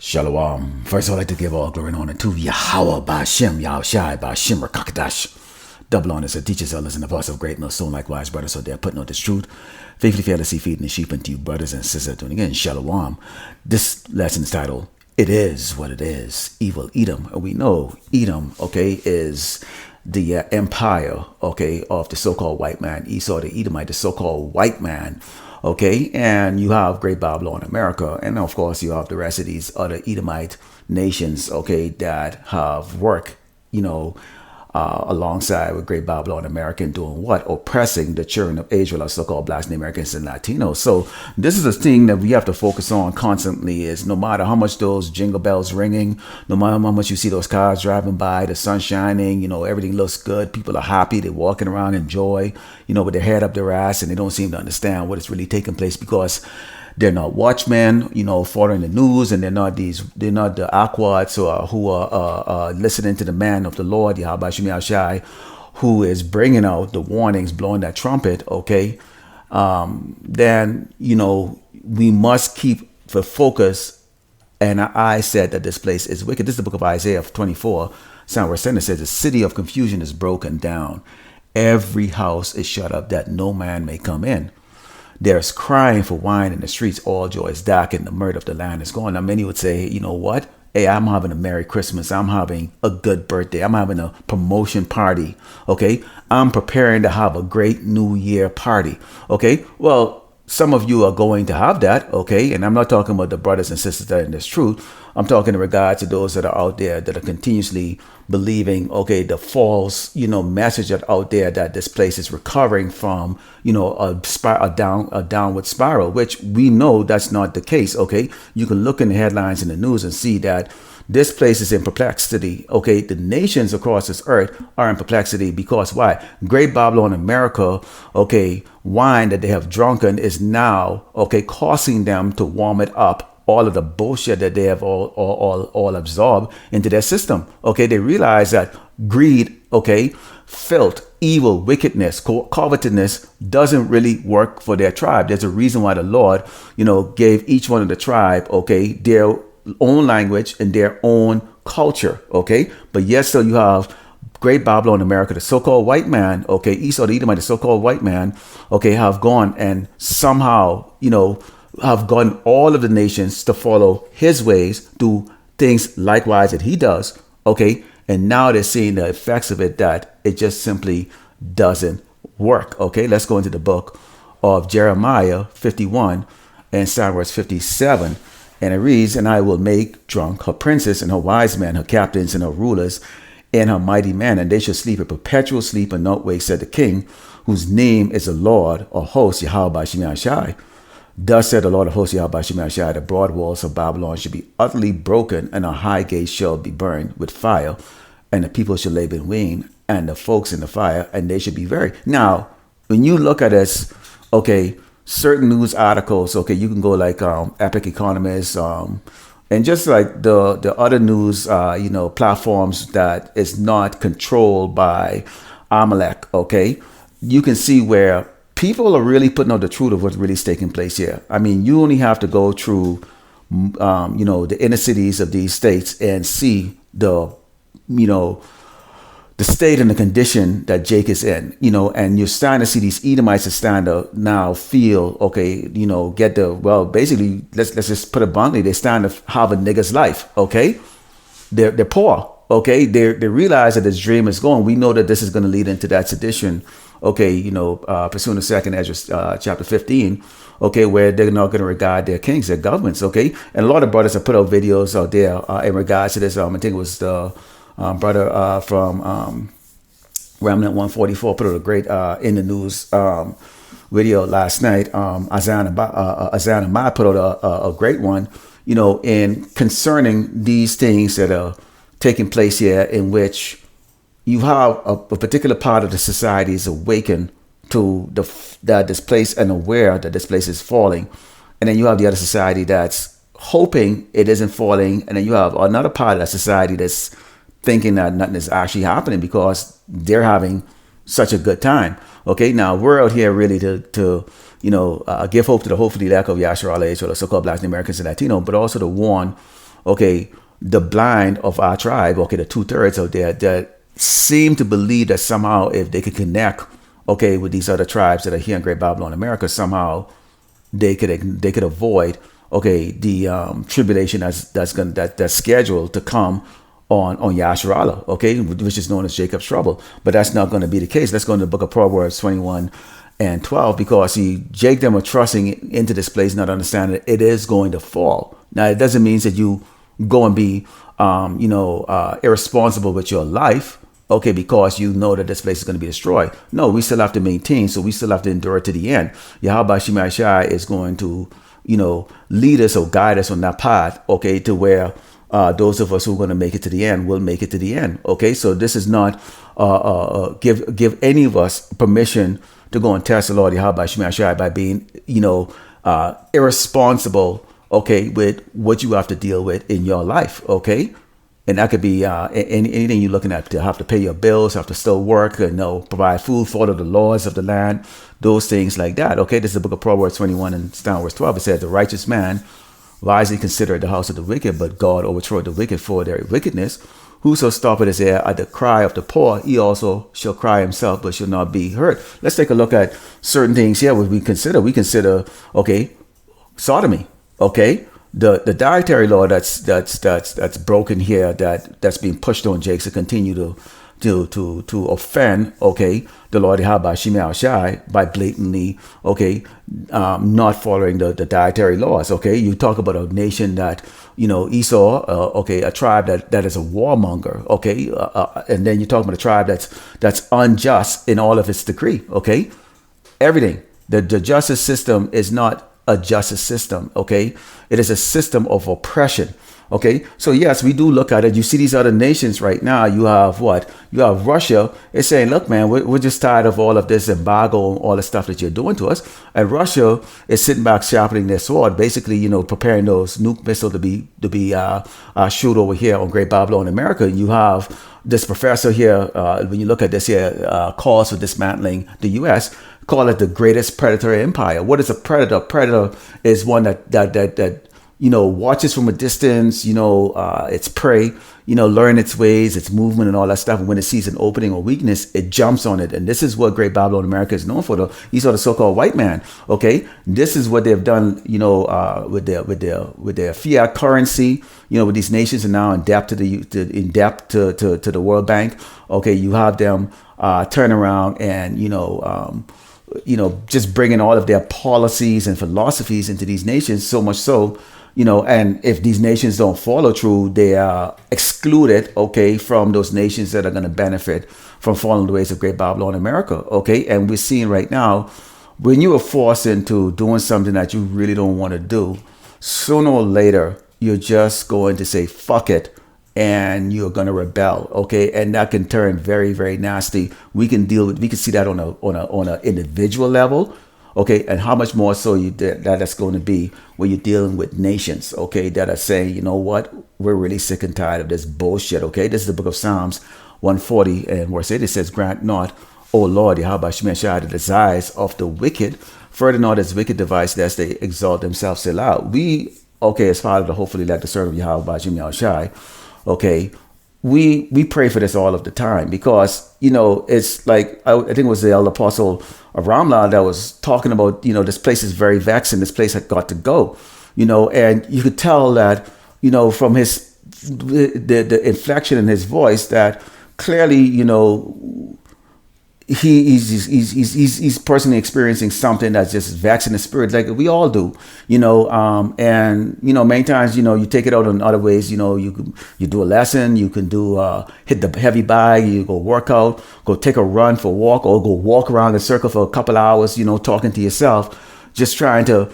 Shalom. First, I'd like to give all glory and honor to Yahweh, Ba'Shem, Yahushai, Ba'Shem, Rakakadash. Double honors to teachers, elders, and apostles of great millstone, likewise, brothers, so they're putting on this truth. Faithfully, fearlessly feeding the sheep unto you, brothers and sisters. Doing again, Shalom. This lesson is titled, It Is What It Is, Evil Edom. And we know Edom, is the empire, of the so-called white man. Esau, the Edomite, the so-called white man. And you have Great Babylon, America, and of course you have the rest of these other Edomite nations, that have worked, alongside with Great Babylon, America, and doing what? Oppressing the children of Israel, or so-called Blacks and Americans and Latinos. So this is a thing that we have to focus on constantly. Is no matter how much those jingle bells ringing, no matter how much you see those cars driving by, the sun shining, everything looks good. People are happy. They're walking around in joy, with their head up their ass, and they don't seem to understand what is really taking place because they're not watchmen, following the news, and they're not the Aquats who are listening to the man of the Lord, Yahweh Shemi Ashai, who is bringing out the warnings, blowing that trumpet. Then we must keep the focus. And I said that this place is wicked. This is the book of Isaiah 24. Verse 10 says, "The city of confusion is broken down. Every house is shut up, that no man may come in. There's crying for wine in the streets. All joy is dark, and the mirth of the land is gone." Now, many would say, you know what? Hey, I'm having a Merry Christmas. I'm having a good birthday. I'm having a promotion party. I'm preparing to have a great New Year party. Well, some of you are going to have that. And I'm not talking about the brothers and sisters that are in this truth. I'm talking in regards to those that are out there that are continuously believing, the false, message that out there that this place is recovering from, a downward spiral, which we know that's not the case. You can look in the headlines in the news and see that this place is in perplexity. The nations across this earth are in perplexity because why? Great Babylon, America, wine that they have drunken is now, causing them to warm it up. All of the bullshit that they have all absorbed into their system. They realize that greed, filth, evil, wickedness, covetousness doesn't really work for their tribe. There's a reason why the Lord, gave each one of the tribe, their own language and their own culture. But yet still you have Great Babylon, America, the so-called white man, Esau, the Edomite, the so-called white man, have gone and somehow, have gotten all of the nations to follow his ways, do things likewise that he does. And now they're seeing the effects of it, that it just simply doesn't work. Let's go into the book of Jeremiah 51 and verse 57. And it reads, "And I will make drunk her princes and her wise men, her captains and her rulers, and her mighty men, and they shall sleep a perpetual sleep and not wake, said the King, whose name is the Lord or host, Yahweh Shemi Ashai. Thus said the Lord of hosts, Yahweh Shemi Ashai, the broad walls of Babylon shall be utterly broken, and her high gates shall be burned with fire, and the people shall labor in vain, and the folks in the fire, and they shall be very." Now, when you look at this, certain news articles, you can go like Epic Economist, and just like the other news, platforms that is not controlled by Amalek, you can see where people are really putting out the truth of what's really taking place here. I mean, you only have to go through, the inner cities of these states and see the state and the condition that Jake is in, and you're starting to see these Edomites are starting to now feel, basically, let's just put it bluntly, they're starting to have a nigger's life, They're poor, They realize that this dream is going. We know that this is going to lead into that sedition, pursuing the second Ezra chapter 15, where they're not going to regard their kings, their governments, And a lot of brothers have put out videos out there in regards to this. I think it was the brother from Remnant 144 put out a great in the news video last night. Azan Ahmad put out a great one, in concerning these things that are taking place here, in which you have a particular part of the society is awakened to that this place and aware that this place is falling. And then you have the other society that's hoping it isn't falling. And then you have another part of that society that's thinking that nothing is actually happening because they're having such a good time. Now we're out here really to give hope to the hopefully lack of Yashar Allah, so-called Black Americans and Latino, but also to warn okay, the blind of our tribe, okay, the 2/3 out there that seem to believe that somehow if they could connect, okay, with these other tribes that are here in Great Babylon, America, somehow they could avoid, okay, the tribulation that's scheduled to come on Yasharallah, okay, which is known as Jacob's trouble. But that's not going to be the case. Let's go into the book of Proverbs 21:12, because see, Jacob are trusting into this place, not understanding it is going to fall. Now, it doesn't mean that you go and be, irresponsible with your life, okay, because you know that this place is going to be destroyed. No, we still have to maintain, so we still have to endure to the end. Yahweh Shemai Shai is going to, lead us or guide us on that path, okay, to where those of us who are going to make it to the end will make it to the end, okay? So this is not give any of us permission to go and test the Lord Yahweh Shemai Shai by being, irresponsible, okay, with what you have to deal with in your life, okay? And that could be anything you're looking at, to have to pay your bills, have to still work, and provide food, follow the laws of the land, those things like that. Okay, this is the book of Proverbs 21 and verse 12. It says, the righteous man wisely considered the house of the wicked, but God overthrew the wicked for their wickedness. Whoso stoppeth his ear at the cry of the poor, he also shall cry himself, but shall not be heard. Let's take a look at certain things here. What we consider, okay, sodomy, okay. The dietary law that's broken here, that's being pushed on Jakes to continue to offend, okay, the Lord Yahweh Shemai Shai by blatantly, okay, not following the dietary laws, okay. You talk about a nation that, Esau, okay, a tribe that is a warmonger, okay, and then you talk about a tribe that's unjust in all of its decree, okay. Everything, the justice system is not a justice system, okay? It is a system of oppression, okay? So yes, we do look at it. You see these other nations right now. You have what? You have Russia. It's saying, look, man, we're just tired of all of this embargo and all the stuff that you're doing to us. And Russia is sitting back sharpening their sword, basically, preparing those nuke missiles to be shoot over here on Great Babylon, America. You have this professor here, when you look at this here, calls for dismantling the U.S., call it the greatest predatory empire. What is a predator? A predator is one that watches from a distance, its prey, learn its ways, its movement and all that stuff. And when it sees an opening or weakness, it jumps on it. And this is what Great Babylon America is known for. These are the so-called white man. Okay. This is what they've done, with their fiat currency, with these nations are now in debt to the World Bank. Okay. You have them, turn around and, just bringing all of their policies and philosophies into these nations, so much so, and if these nations don't follow through, they are excluded, okay, from those nations that are going to benefit from following the ways of Great Babylon America, okay? And we're seeing right now, when you are forced into doing something that you really don't want to do, sooner or later, you're just going to say, fuck it, and you're going to rebel, okay? And that can turn very, very nasty. We can see that on a individual level, okay? And how much more so that's going to be when you're dealing with nations, okay, that are saying, you know what, we're really sick and tired of this bullshit, okay? This is the book of Psalms 140 and verse 8. It says, grant not, O Lord, Yahweh Shemai Shai, the desires of the wicked, further not as wicked device, lest they exalt themselves aloud. We, okay, as part of the hopefully like the serve of Yahweh Shemai Shai, okay, we pray for this all of the time, because it's like I think it was the elder apostle of Ramla that was talking about, this place is very vexed and this place had got to go, and you could tell that from his the inflection in his voice that clearly he's personally experiencing something that's just vexing the spirit, like we all do, and many times you take it out in other ways. You do a lesson, you can do hit the heavy bag, you go work out, go take a run for a walk, or go walk around the circle for a couple hours, talking to yourself, just trying to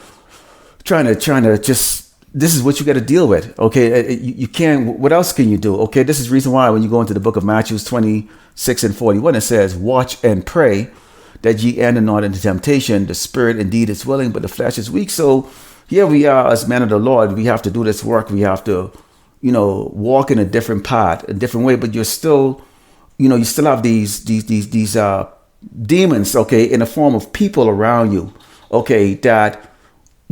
just. This is what you got to deal with. Okay, you can't. What else can you do? Okay, this is the reason why when you go into the book of Matthew 26 and 41, it says, "Watch and pray that ye enter not into temptation. The spirit indeed is willing, but the flesh is weak." So here we are as men of the Lord. We have to do this work. We have to, walk in a different path, a different way. But you're still, you still have these demons. Okay, in the form of people around you. Okay, that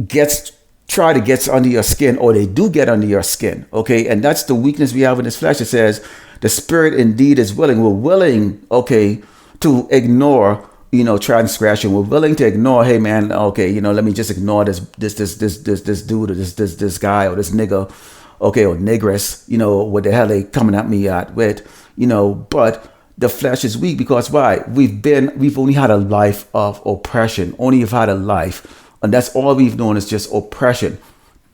gets try to get under your skin, or they do get under your skin. Okay. And that's the weakness we have in this flesh. It says the spirit indeed is willing. We're willing, okay, to ignore, transgression. We're willing to ignore, hey man, okay, let me just ignore this dude, or this guy, or this nigga, okay, or negress, what the hell they coming at me with, but the flesh is weak because why? We've only had a life of oppression. Only have had a life. And that's all we've known is just oppression.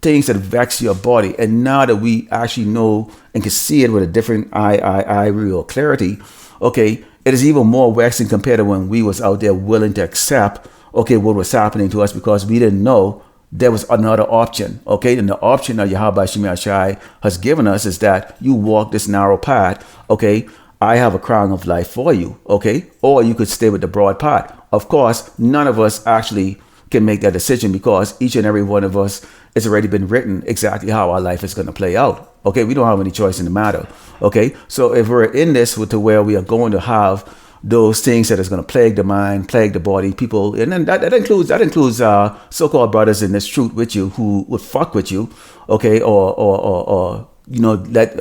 Things that vex your body. And now that we actually know and can see it with a different real clarity, okay, it is even more vexing compared to when we was out there willing to accept, okay, what was happening to us because we didn't know there was another option. Okay, and the option that Yahweh Shemi Ashai has given us is that you walk this narrow path, okay, I have a crown of life for you, okay? Or you could stay with the broad path. Of course, none of us actually can make that decision because each and every one of us, it's already been written exactly how our life is going to play out. Okay, we don't have any choice in the matter. Okay, so if we're in this to where we are going to have those things that is going to plague the mind, plague the body, people, and then that includes so-called brothers in this truth with you who would fuck with you, okay, or let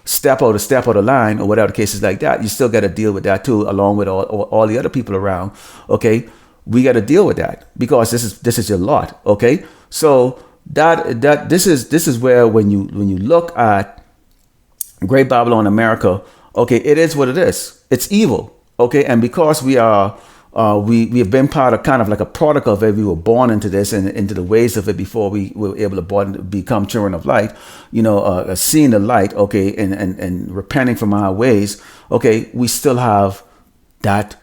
step out of the line, or whatever the case is like that. You still got to deal with that too, along with all the other people around. Okay, we got to deal with that because this is your lot. Okay, so this is where when you look at Great Babylon America, okay, it is what it is. It's evil. Okay, and because we are. We have been part of kind of like a product of it. We were born into this and into the ways of it before we were able to become children of light, seeing the light, okay, and repenting from our ways. Okay, we still have that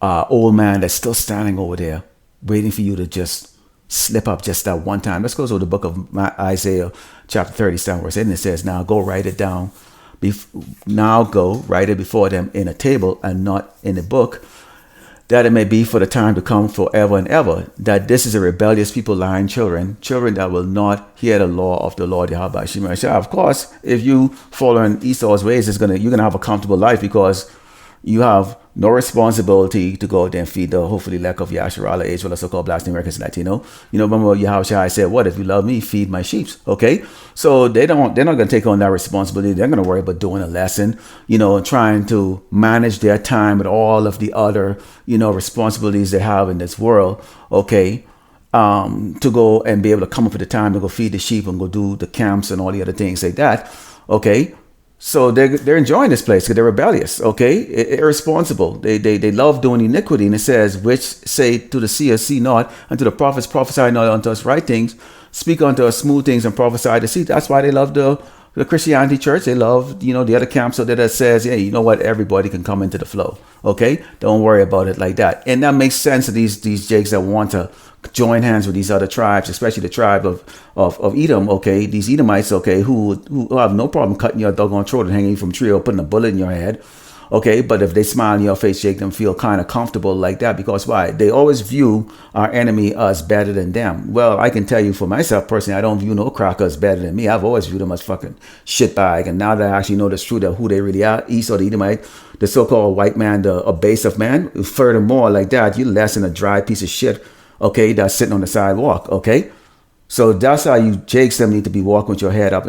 old man that's still standing over there waiting for you to just slip up just that one time. Let's go to the book of Isaiah chapter 30, verse 8, and it says, now go write it down. Now go write it before them in a table and not in a book, that it may be for the time to come forever and ever, that this is a rebellious people, lying children that will not hear the law of the Lord Yahweh Shemi Ashai. Of course, if you follow in Esau's ways, you're gonna have a comfortable life because you have no responsibility to go out there and feed the hopefully lack of Yasharala, Israel, so-called Black Americans, Latino. Remember Yahweh said, what? If you love me, feed my sheep. Okay? So they're not going to take on that responsibility. They're going to worry about doing a lesson, and trying to manage their time with all of the other, responsibilities they have in this world. Okay? To go and be able to come up with the time to go feed the sheep and go do the camps and all the other things like that. Okay? So they're enjoying this place because they're rebellious, okay? Irresponsible. They love doing iniquity. And it says, which say to the seer, see not, and to the prophets, prophesy not unto us right things, speak unto us smooth things, and prophesy to see. That's why they love the Christianity church. They love, the other camps so that says, hey, you know what? Everybody can come into the flow, okay? Don't worry about it like that. And that makes sense to these jakes that want to join hands with these other tribes, especially the tribe of Edom, okay, these Edomites, okay, who have no problem cutting your doggone throat and hanging you from a tree or putting a bullet in your head, okay, but if they smile in your face, make them feel kind of comfortable like that, because why? They always view our enemy as better than them. Well, I can tell you for myself personally, I don't view no cracker as better than me. I've always viewed them as fucking shitbag, and now that I actually know the truth of who they really are, Esau the Edomite, the so-called white man, a base of man, furthermore, like that, you're less than a dry piece of shit, okay, that's sitting on the sidewalk, okay? So that's how you jakes them need to be walking with your head up,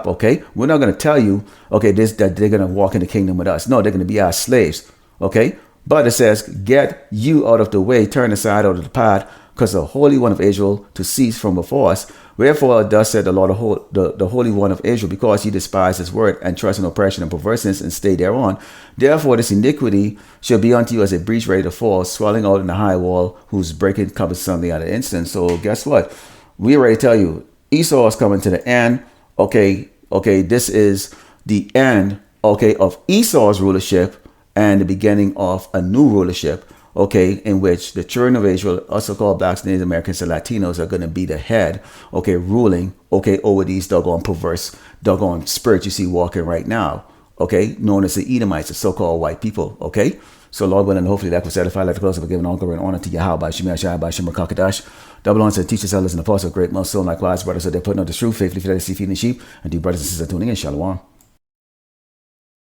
okay? We're not going to tell you, okay, that they're going to walk in the kingdom with us. No, they're going to be our slaves, okay? But it says, get you out of the way, turn aside out of the path, because the Holy One of Israel to cease from before us. Wherefore thus said the Lord, the Holy One of Israel, because ye despise his word and trust in oppression and perverseness and stay thereon. Therefore this iniquity shall be unto you as a breach ready to fall, swelling out in the high wall, whose breaking cometh suddenly at an instant. So guess what? We already tell you, Esau is coming to the end. Okay, this is the end, okay, of Esau's rulership and the beginning of a new rulership, okay, in which the children of Israel, also called blacks, Native Americans, and Latinos, are going to be the head, okay, ruling, okay, over these doggone perverse, doggone spirits you see walking right now, okay, known as the Edomites, the so-called white people, okay? So Lord willing, hopefully that will satisfy, like the close of giving all glory and honor to Yahweh by Shemi Ashai by Shemar Kakadash. Double honor to the teachers, elders, and apostles, great most soul, likewise, brothers, so they're putting on the truth, faithfully, feeding the sheep, and dear brothers and sisters tuning in, Shalom.